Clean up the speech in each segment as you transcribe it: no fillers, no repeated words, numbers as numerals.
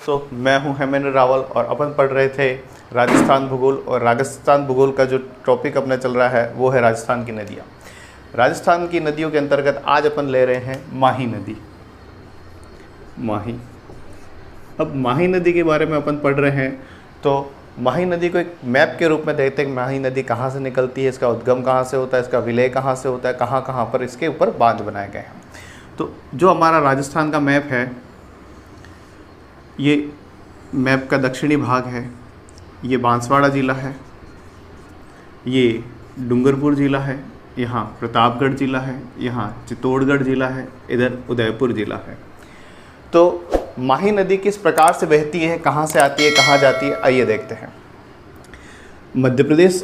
मैं हूं हेमेंद्र रावल और अपन पढ़ रहे थे राजस्थान भूगोल। और राजस्थान भूगोल का जो टॉपिक अपना चल रहा है वो है राजस्थान की नदियाँ। राजस्थान की नदियों के अंतर्गत आज अपन ले रहे हैं माही नदी। माही, अब माही नदी के बारे में अपन पढ़ रहे हैं तो माही नदी को एक मैप के रूप में देखते हैं कि माही नदी कहाँ से निकलती है, इसका उद्गम कहाँ से होता है, इसका विलय कहाँ से होता है, कहाँ कहाँ पर इसके ऊपर बांध बनाए गए हैं। तो जो हमारा राजस्थान का मैप है, ये मैप का दक्षिणी भाग है, ये बांसवाड़ा ज़िला है, ये डूंगरपुर ज़िला है, यहाँ प्रतापगढ़ ज़िला है, यहाँ चित्तौड़गढ़ ज़िला है, इधर उदयपुर ज़िला है। तो माही नदी किस प्रकार से बहती है, कहाँ से आती है, कहाँ जाती है, आइए देखते हैं। मध्य प्रदेश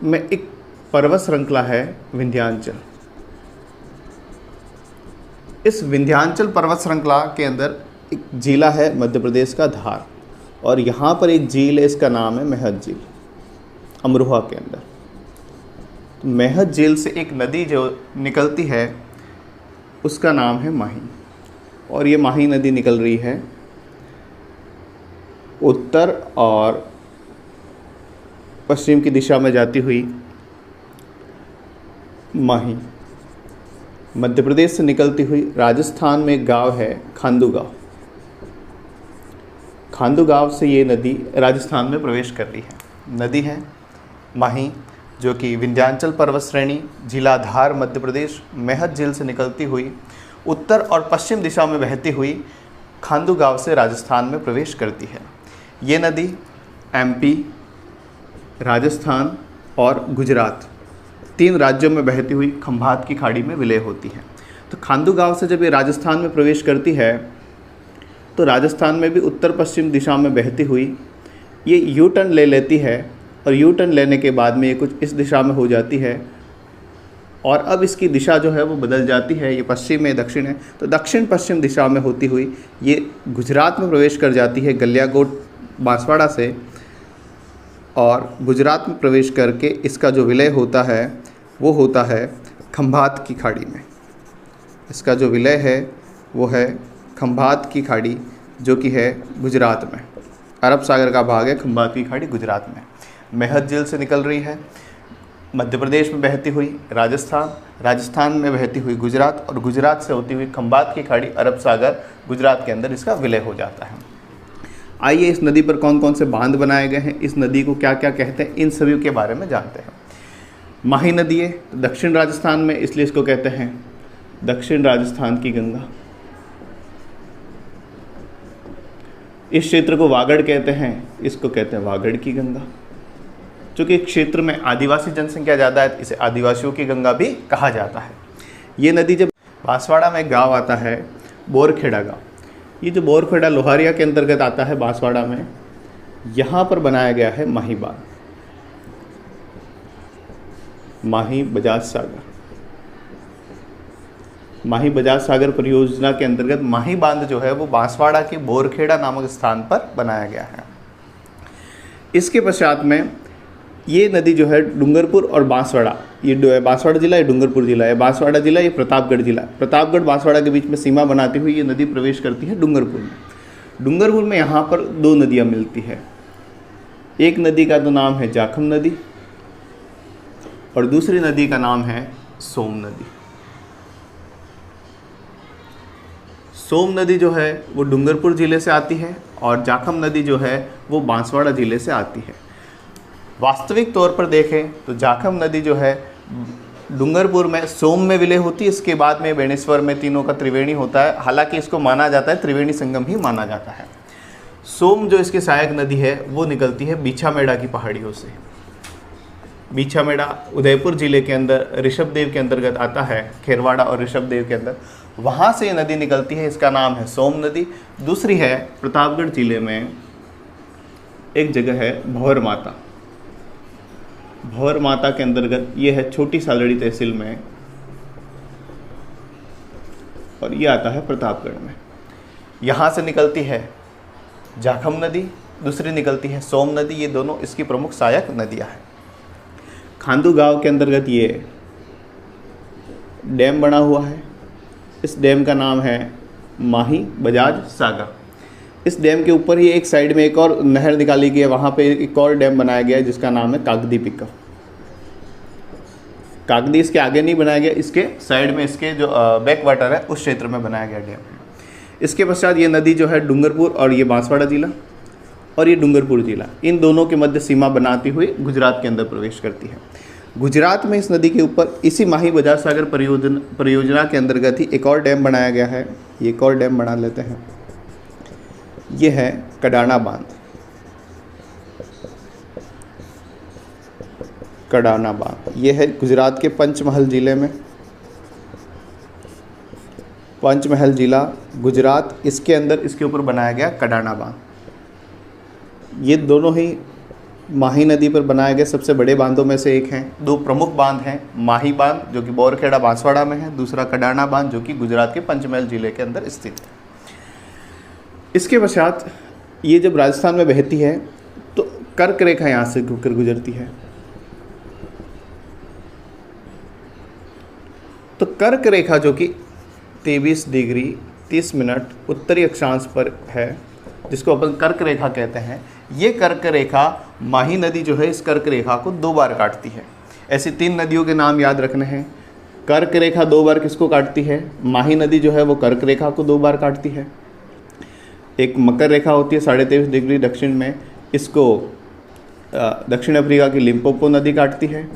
में एक पर्वत श्रृंखला है विंध्याचल। इस विंध्याचल पर्वत श्रृंखला के अंदर एक जिला है मध्य प्रदेश का धार, और यहाँ पर एक झील है, इसका नाम है मेहत झील, अमरोहा के अंदर। तो मेहत झील से एक नदी जो निकलती है उसका नाम है माही, और ये माही नदी निकल रही है उत्तर और पश्चिम की दिशा में जाती हुई। माही मध्य प्रदेश से निकलती हुई राजस्थान में एक गांव है खांदू गांव। खांदू गांव से ये नदी राजस्थान में प्रवेश कर रही है। नदी है माही, जो कि विंध्याचल पर्वत श्रेणी, जिला धार, मध्य प्रदेश, मेहत झील से निकलती हुई उत्तर और पश्चिम दिशा में बहती हुई खांदू गांव से राजस्थान में प्रवेश करती है। ये नदी एमपी, राजस्थान और गुजरात, 3 राज्यों में बहती हुई खंभात की खाड़ी में विलय होती है। तो खांदू गांव से जब ये राजस्थान में प्रवेश करती है तो राजस्थान में भी उत्तर पश्चिम दिशा में बहती हुई ये यू टर्न ले लेती है, और यू टर्न लेने के बाद में ये कुछ इस दिशा में हो जाती है, और अब इसकी दिशा जो है वो बदल जाती है। ये पश्चिम है, दक्षिण है, तो दक्षिण पश्चिम दिशा में होती हुई ये गुजरात में प्रवेश कर जाती है गलियाकोट बांसवाड़ा से, और गुजरात में प्रवेश करके इसका जो विलय होता है वो होता है खंभात की खाड़ी में। इसका जो विलय है वो है खंभात की खाड़ी, जो कि है गुजरात में, अरब सागर का भाग है खंभात की खाड़ी गुजरात में। मेहत झील से निकल रही है, मध्य प्रदेश में बहती हुई राजस्थान, राजस्थान में बहती हुई गुजरात, और गुजरात से होती हुई खंभात की खाड़ी, अरब सागर, गुजरात के अंदर इसका विलय हो जाता है। आइए इस नदी पर कौन कौन से बांध बनाए गए हैं, इस नदी को क्या क्या कहते हैं, इन सभी के बारे में जानते हैं। माही नदी है तो दक्षिण राजस्थान में, इसलिए इसको कहते हैं दक्षिण राजस्थान की गंगा। इस क्षेत्र को वागड़ कहते हैं, इसको कहते हैं वागड़ की गंगा। चूँकि क्षेत्र में आदिवासी जनसंख्या ज़्यादा है, इसे आदिवासियों की गंगा भी कहा जाता है। ये नदी जब बांसवाड़ा में एक गाँव आता है बोरखेड़ा गाँव, ये जो बोरखेड़ा लोहारिया के अंतर्गत आता है बांसवाड़ा में, यहाँ पर बनाया गया है माही बांध, माही बजाज सागर। माही बजाज सागर परियोजना के अंतर्गत माही बांध जो है वो बांसवाड़ा के बोरखेड़ा नामक स्थान पर बनाया गया है। इसके पश्चात में ये नदी जो है डूंगरपुर और बांसवाड़ा, ये बांसवाड़ा जिला, ये डूंगरपुर जिला है, बांसवाड़ा जिला, ये प्रतापगढ़ जिला, प्रतापगढ़ बांसवाड़ा के बीच में सीमा बनाती हुई ये नदी प्रवेश करती है डूंगरपुर में। डूंगरपुर में यहाँ पर 2 नदियाँ मिलती है। एक नदी का तो नाम है जाखम नदी, और दूसरी नदी का नाम है सोम नदी। सोम नदी जो है वो डूंगरपुर ज़िले से आती है, और जाखम नदी जो है वो बांसवाड़ा ज़िले से आती है। वास्तविक तौर पर देखें तो जाखम नदी जो है डूंगरपुर में सोम में विलय होती है, इसके बाद में बेणेश्वर में, तीनों का त्रिवेणी होता है। हालांकि इसको माना जाता है त्रिवेणी संगम ही माना जाता है। सोम जो इसकी सहायक नदी है वो निकलती है बीछामेड़ा की पहाड़ियों से। बीछामेड़ा उदयपुर ज़िले के अंदर ऋषभदेव के अंतर्गत आता है, खेरवाड़ा और ऋषभदेव के अंदर, वहाँ से ये नदी निकलती है, इसका नाम है सोम नदी। दूसरी है प्रतापगढ़ ज़िले में एक जगह है भौर माता। भौर माता के अंतर्गत ये है छोटी सालड़ी तहसील में, और ये आता है प्रतापगढ़ में। यहाँ से निकलती है जाखम नदी, दूसरी निकलती है सोम नदी। ये दोनों इसकी प्रमुख सहायक नदियाँ हैं। खांदू गांव के अंतर्गत ये डैम बना हुआ है, इस डैम का नाम है माही बजाज सागर। इस डैम के ऊपर ही एक साइड में एक और नहर निकाली गई है, वहाँ पे एक और डैम बनाया गया है जिसका नाम है काकदी पिक्कर। काकदी इसके आगे नहीं बनाया गया, इसके साइड में इसके जो बैक वाटर है उस क्षेत्र में बनाया गया डैम है। इसके पश्चात ये नदी जो है डूंगरपुर और ये बांसवाड़ा जिला और ये डूंगरपुर जिला, इन दोनों के मध्य सीमा बनाती हुई गुजरात के अंदर प्रवेश करती है। गुजरात में इस नदी के ऊपर इसी माही बजाज सागर परियोजना के अंतर्गत ही एक और डैम बनाया गया है। ये एक और डैम बना लेते हैं, ये है कडाना बांध। कडाना बांध ये है गुजरात के पंचमहल जिले में, पंचमहल जिला गुजरात, इसके अंदर इसके ऊपर बनाया गया कडाना बांध। ये दोनों ही माही नदी पर बनाए गए सबसे बड़े बांधों में से एक हैं। दो प्रमुख बांध हैं, माही बांध जो कि बोरखेड़ा बांसवाड़ा में है, दूसरा कडाना बांध जो कि गुजरात के पंचमहल जिले के अंदर स्थित है। इसके पश्चात ये जब राजस्थान में बहती है तो कर्क रेखा यहाँ से होकर गुजरती है। तो कर्क रेखा जो कि 23 डिग्री 30 मिनट उत्तरी अक्षांश पर है, जिसको अपन कर्क रेखा कहते हैं, ये कर्क रेखा माही नदी जो है इस कर्क रेखा को 2 बार काटती है। ऐसी 3 नदियों के नाम याद रखने हैं। कर्क रेखा 2 बार किसको काटती है? माही नदी जो है वो कर्क रेखा को 2 बार काटती है। एक मकर रेखा होती है 23.5 डिग्री दक्षिण में, इसको दक्षिण अफ्रीका की लिम्पोपो नदी काटती है,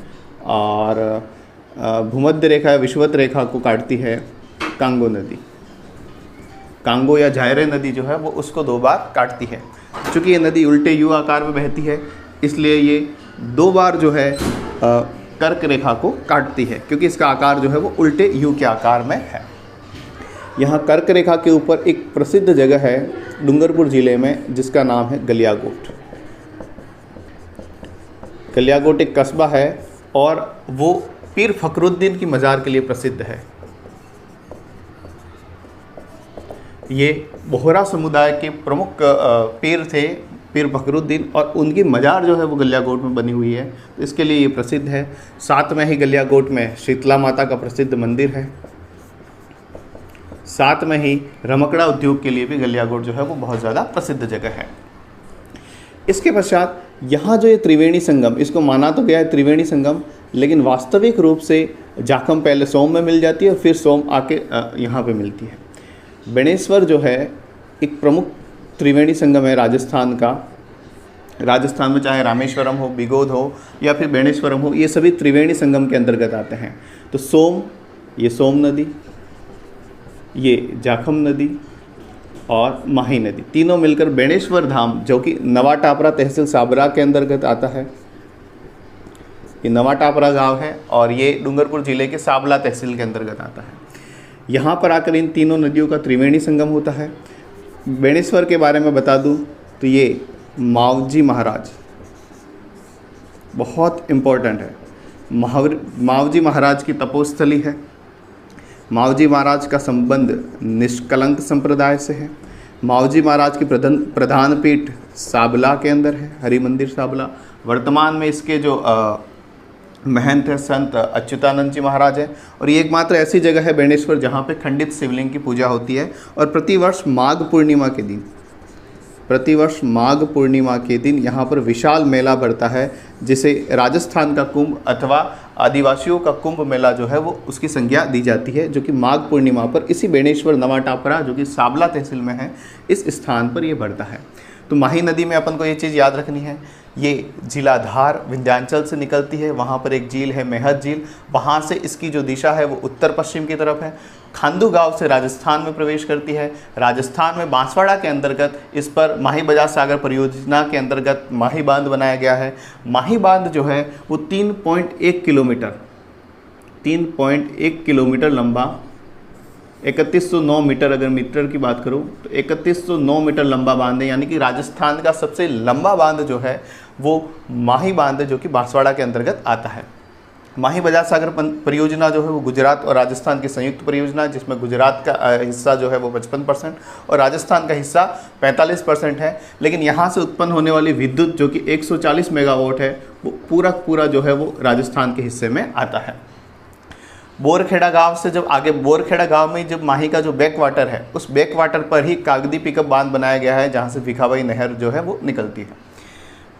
और भूमध्य रेखा विषुवत रेखा को काटती है कांगो नदी। कांगो या झायरे नदी जो है वो उसको 2 बार काटती है। चूँकि ये नदी उल्टे यू आकार में बहती है, इसलिए ये 2 बार जो है कर्क रेखा को काटती है, क्योंकि इसका आकार जो है वो उल्टे यू के आकार में है। यहाँ कर्क रेखा के ऊपर एक प्रसिद्ध जगह है डूंगरपुर जिले में जिसका नाम है गलियाकोट। गलियाकोट एक कस्बा है और वो पीर फखरुद्दीन की मज़ार के लिए प्रसिद्ध है। ये बोहरा समुदाय के प्रमुख पीर थे पीर फखरुद्दीन, और उनकी मज़ार जो है वो गलियाकोट में बनी हुई है, तो इसके लिए ये प्रसिद्ध है। साथ में ही गलियाकोट में शीतला माता का प्रसिद्ध मंदिर है। साथ में ही रमकड़ा उद्योग के लिए भी गलियाकोट जो है वो बहुत ज़्यादा प्रसिद्ध जगह है। इसके पश्चात यहाँ जो ये त्रिवेणी संगम, इसको माना तो गया है त्रिवेणी संगम, लेकिन वास्तविक रूप से जाखम पहले सोम में मिल जाती है और फिर सोम आके यहाँ पे मिलती है। बेणेश्वर जो है एक प्रमुख त्रिवेणी संगम है राजस्थान का। राजस्थान में चाहे रामेश्वरम हो, बिगोद हो या फिर बेणेश्वरम हो, ये सभी त्रिवेणी संगम के अंतर्गत आते हैं। तो सोम, ये सोम नदी, ये जाखम नदी और माही नदी, तीनों मिलकर बेणेश्वर धाम जो कि नवा टापरा तहसील साबरा के अंतर्गत आता है। ये नवा टापरा गाँव है और ये डूंगरपुर जिले के साबला तहसील के अंतर्गत आता है। यहाँ पर आकर इन तीनों नदियों का त्रिवेणी संगम होता है। बेणेश्वर के बारे में बता दूँ तो ये मावजी महाराज बहुत इम्पोर्टेंट है। मावजी महाराज की तपोस्थली है। मावजी महाराज का संबंध निष्कलंक संप्रदाय से है। मावजी महाराज की प्रधान पीठ साबला के अंदर है, हरि मंदिर साबला। वर्तमान में इसके जो महंत है संत अच्युतानंद जी महाराज है, और ये एकमात्र ऐसी जगह है बेणेश्वर जहाँ पे खंडित शिवलिंग की पूजा होती है। और प्रतिवर्ष माघ पूर्णिमा के दिन यहाँ पर विशाल मेला बढ़ता है, जिसे राजस्थान का कुंभ अथवा आदिवासियों का कुंभ मेला जो है वो उसकी संज्ञा दी जाती है, जो कि माघ पूर्णिमा पर इसी बेणेश्वर नवा टापरा जो कि साबला तहसील में है, इस स्थान पर ये बढ़ता है। तो माही नदी में अपन को ये चीज़ याद रखनी है, ये झीलाधार विंध्याचल से निकलती है। वहाँ पर एक झील है मेहत झील, वहाँ से इसकी जो दिशा है वो उत्तर पश्चिम की तरफ है। खांडू गांव से राजस्थान में प्रवेश करती है। राजस्थान में बांसवाड़ा के अंतर्गत इस पर माही बजाज सागर परियोजना के अंतर्गत माही बांध बनाया गया है। माही बांध जो है वो 3.1 किलोमीटर लंबा, 3109 मीटर, अगर मीटर की बात करूं तो 3109 मीटर लंबा बांध है। यानी कि राजस्थान का सबसे लंबा बांध जो है वो माही बांध है, जो कि बांसवाड़ा के अंतर्गत आता है। माही बजाज सागर परियोजना जो है वो गुजरात और राजस्थान की संयुक्त परियोजना है, जिसमें गुजरात का हिस्सा जो है वो 55% और राजस्थान का हिस्सा 45% है। लेकिन यहाँ से उत्पन्न होने वाली विद्युत जो कि 140 मेगावाट है, वो पूरा जो है वो राजस्थान के हिस्से में आता है। बोरखेड़ा गांव से जब आगे, बोरखेड़ा गांव में जब माही का जो बैक वाटर है, उस बैक वाटर पर ही कागदी पिकअप बांध बनाया गया है, जहां से भिखाबाई नहर जो है वो निकलती है।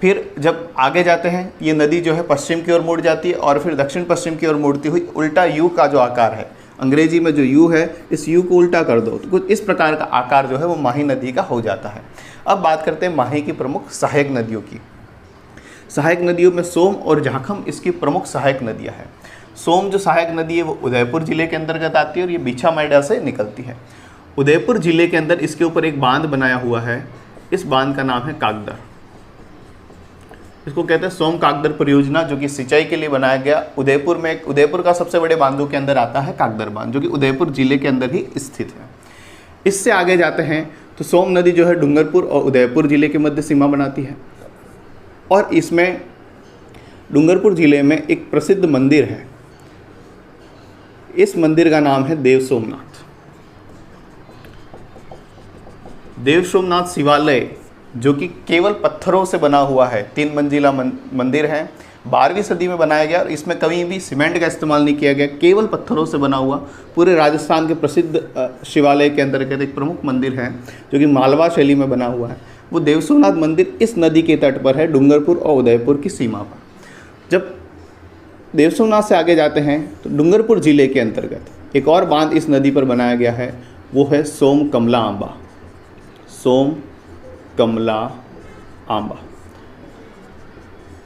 फिर जब आगे जाते हैं, ये नदी जो है पश्चिम की ओर मुड़ जाती है और फिर दक्षिण पश्चिम की ओर मुड़ती हुई उल्टा यू का जो आकार है, अंग्रेजी में जो यू है, इस यू को उल्टा कर दो तो कुछ इस प्रकार का आकार जो है वो माही नदी का हो जाता है। अब बात करते हैं माही की प्रमुख सहायक नदियों की। सहायक नदियों में सोम और जाखम इसकी प्रमुख सहायक नदियाँ हैं। सोम जो सहायक नदी है वो उदयपुर जिले के अंतर्गत आती है और ये बीछामाइडा से निकलती है। उदयपुर जिले के अंदर इसके ऊपर एक बांध बनाया हुआ है, इस बांध का नाम है कागदर। इसको कहते हैं सोम कागदर परियोजना, जो कि सिंचाई के लिए बनाया गया। उदयपुर में, उदयपुर का सबसे बड़े बांधों के अंदर आता है कागदर बांध, जो कि उदयपुर जिले के अंदर ही स्थित है। इससे आगे जाते हैं तो सोम नदी जो है डूंगरपुर और उदयपुर जिले के मध्य सीमा बनाती है और इसमें डूंगरपुर जिले में एक प्रसिद्ध मंदिर है। इस मंदिर का नाम है देव सोमनाथ। देव सोमनाथ शिवालय जो कि केवल पत्थरों से बना हुआ है, 3 मंजिला मंदिर है, 12वीं सदी में बनाया गया और इसमें कभी भी सीमेंट का इस्तेमाल नहीं किया गया, केवल पत्थरों से बना हुआ पूरे राजस्थान के प्रसिद्ध शिवालय के अंतर्गत एक प्रमुख मंदिर है जो कि मालवा शैली में बना हुआ है। वो देव सोमनाथ मंदिर इस नदी के तट पर है, डूंगरपुर और उदयपुर की सीमा पर। जब देव सोमनाथ से आगे जाते हैं तो डूंगरपुर जिले के अंतर्गत एक और बांध इस नदी पर बनाया गया है, वो है सोम कमला आंबा। सोम कमला आंबा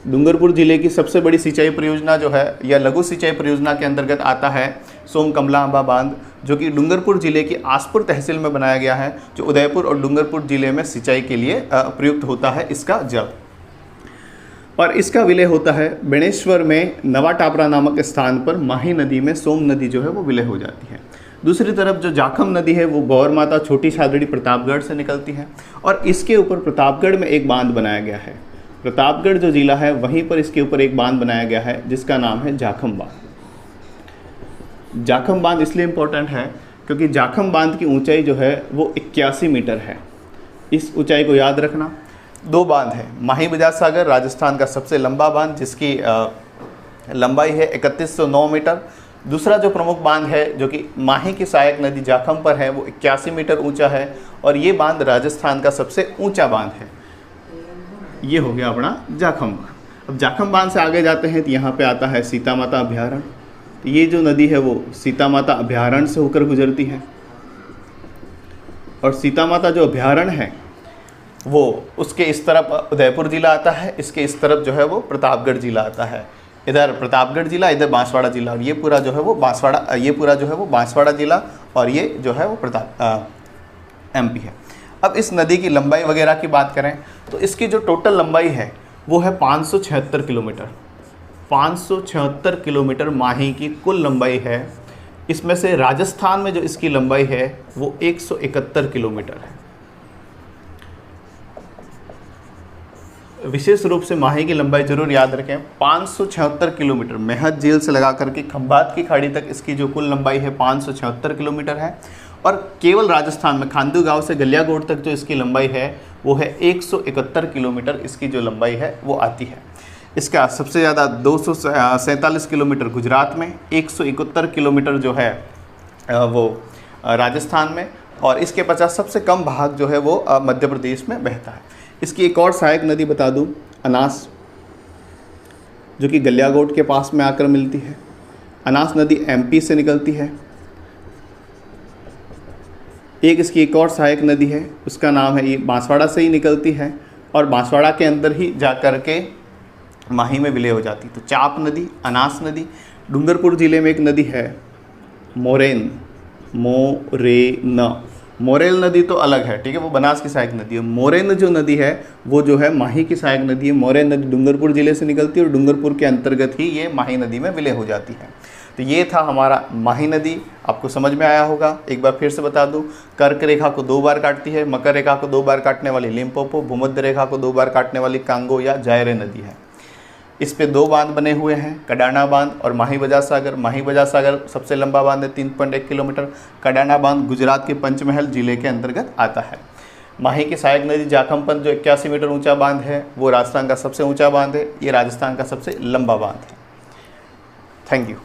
डूंगरपुर जिले की सबसे बड़ी सिंचाई परियोजना जो है या लघु सिंचाई परियोजना के अंतर्गत आता है सोम कमला आंबा बांध, जो कि डूंगरपुर जिले की आसपुर तहसील में बनाया गया है, जो उदयपुर और डूंगरपुर जिले में सिंचाई के लिए प्रयुक्त होता है इसका जल। और इसका विलय होता है बेणेश्वर में नवा टापरा नामक स्थान पर माही नदी में सोम नदी जो है वो विलय हो जाती है। दूसरी तरफ जो जाखम नदी है वो गौर माता छोटी सादड़ी प्रतापगढ़ से निकलती है और इसके ऊपर प्रतापगढ़ में एक बांध बनाया गया है। प्रतापगढ़ जो जिला है वहीं पर इसके ऊपर एक बांध बनाया गया है जिसका नाम है जाखम बांध। जाखम बांध इसलिए इम्पोर्टेंट है क्योंकि जाखम बांध की ऊंचाई जो है वो 81 मीटर है। इस ऊंचाई को याद रखना। 2 बांध है, माही बजाज सागर राजस्थान का सबसे लंबा बांध जिसकी लंबाई है 3109 मीटर। दूसरा जो प्रमुख बांध है जो कि माही की सहायक नदी जाखम पर है वो 81 मीटर ऊंचा है और ये बांध राजस्थान का सबसे ऊंचा बांध है। ये हो गया अपना जाखम बांध। अब जाखम बांध से आगे जाते हैं तो यहाँ पे आता है सीता माता अभ्यारण्य। तो ये जो नदी है वो सीता माता अभ्यारण्य से होकर गुजरती है और सीता माता जो अभ्यारण्य है वो उसके इस तरफ उदयपुर जिला आता है, इसके इस तरफ जो है वो प्रतापगढ़ जिला आता है। इधर प्रतापगढ़ जिला, इधर बांसवाड़ा जिला और ये पूरा जो है वो बांसवाड़ा जिला और ये जो है वो एमपी है। अब इस नदी की लंबाई वगैरह की बात करें तो इसकी जो टोटल लंबाई है वो है 576 किलोमीटर। 576 किलोमीटर माही की कुल लंबाई है। इसमें से राजस्थान में जो इसकी लंबाई है वो 171 किलोमीटर है। विशेष रूप से माही की लंबाई जरूर याद रखें, 576 किलोमीटर मेहत झील से लगा करके खंभात की खाड़ी तक इसकी जो कुल लंबाई है 576 किलोमीटर है। और केवल राजस्थान में खांडू गांव से गलियाकोट तक जो इसकी लंबाई है वो है 171 किलोमीटर इसकी जो लंबाई है वो आती है। इसका सबसे ज़्यादा 247 किलोमीटर गुजरात में, 171 किलोमीटर जो है वो राजस्थान में और इसके 50 सबसे कम भाग जो है वो मध्य प्रदेश में बहता है। इसकी एक और सहायक नदी बता दूं, अनास, जो कि गलियाकोट के पास में आकर मिलती है। अनास नदी एमपी से निकलती है। इसकी एक और सहायक नदी है, उसका नाम है, ये बांसवाड़ा से ही निकलती है और बांसवाड़ा के अंदर ही जा कर के माही में विलय हो जाती। तो चाप नदी, अनास नदी। डूंगरपुर जिले में एक नदी है मोरेन, मोरेल नदी तो अलग है, ठीक है, वो बनास की सहायक नदी है। मोरेन जो नदी है वो जो है माही की सहायक नदी है। मोरेन नदी डूंगरपुर जिले से निकलती है और डूंगरपुर के अंतर्गत ही ये माही नदी में विलय हो जाती है। तो ये था हमारा माही नदी, आपको समझ में आया होगा। एक बार फिर से बता दूं, कर्क रेखा को 2 बार काटती है, मकर रेखा को 2 बार काटने वाली लिम्पोपो, भूमध्य रेखा को 2 बार काटने वाली कांगो या जायरे नदी है। इस पे 2 बांध बने हुए हैं, कडाना बांध और माही बजाज सागर। माही बजाज सागर सबसे लंबा बांध है 3.1 किलोमीटर। कडाना बांध गुजरात के पंचमहल जिले के अंतर्गत आता है। माही की सहायक नदी जाखमपंत जो 81 मीटर ऊंचा बांध है वो राजस्थान का सबसे ऊंचा बांध है। ये राजस्थान का सबसे लंबा बांध है। Thank you.